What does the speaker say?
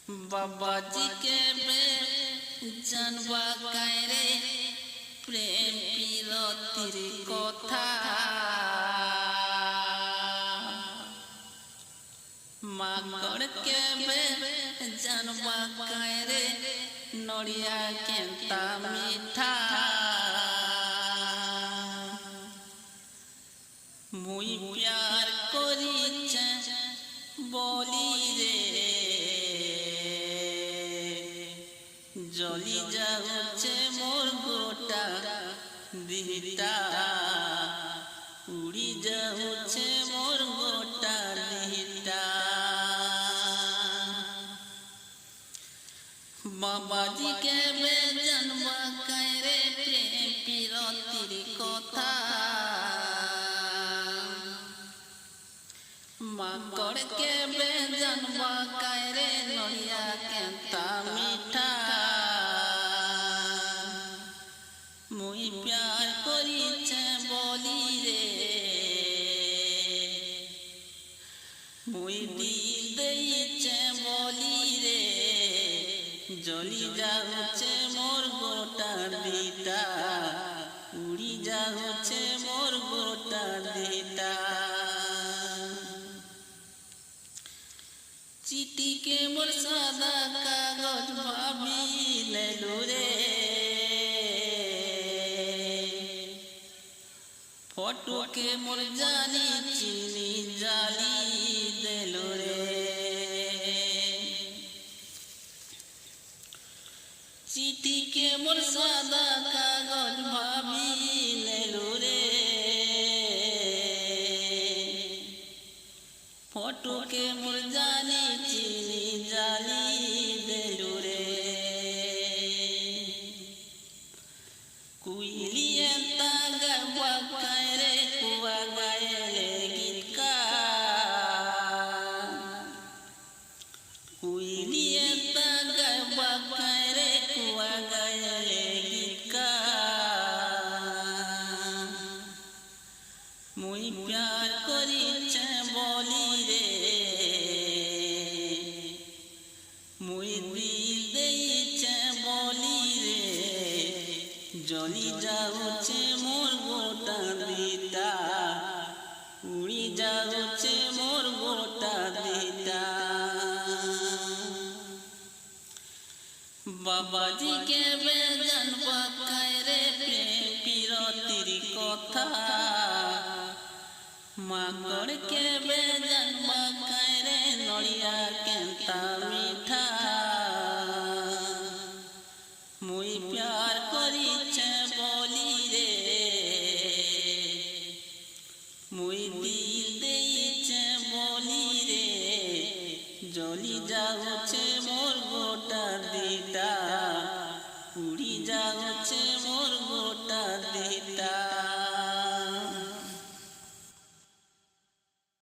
बाबा जी के बे जानवा कायरे प्रेम पीरतिर कथा माकड़ के बे जानवा कायरे नड़िया केंता मीठा मुई प्यार करिचे बोली रे जली जाऊचे मोर गोटा दिहटा उड़ी जाऊचे मोर गोटा दिहटा बाबा जी के बे जन्मा कायरे प्रेम पीरतिर कथा माकड़ के बे जन्मा कायरे नड़िया केंता मीठा मुई प्यार करिचे बोली रे मुई दिल देइचे बोली रे जली जाऊचे मोर गोटा दिटा उड़ी जाऊचे मोर गोटा दिटा चिट्ठी के मोर सादा कागज भाभी लेलो रे फोटो के मोर जानी चीनी जाली देलो रे चिट्ठी के मोर सादा कागज भाभी लेलो रे फोटो के मोर जानी चीनी जाली देलो रे कुइलिए तागवा कायरे कुआ गायले गीत का कुइलिए तागवा कायरे कुआ गायले गीत का मुई प्यार करिचे बोली रे मुई दिल देइचे बोली रे जली जाऊचे मोर गोटा दिटा उड़ी जाऊचे मोर गोटा दिटा बाबा जी के बे जानवा कायरे प्रेम पीरतिर कथा माकड़ के बे जानवा कायरे नड़िया केंता मीठा मुई प्यार करिचे बोली रे मुई दिल देइचे बोली रे जली जाऊचे मोर गोटा दिटा उड़ी जाऊचे मोर गोटा दिटा।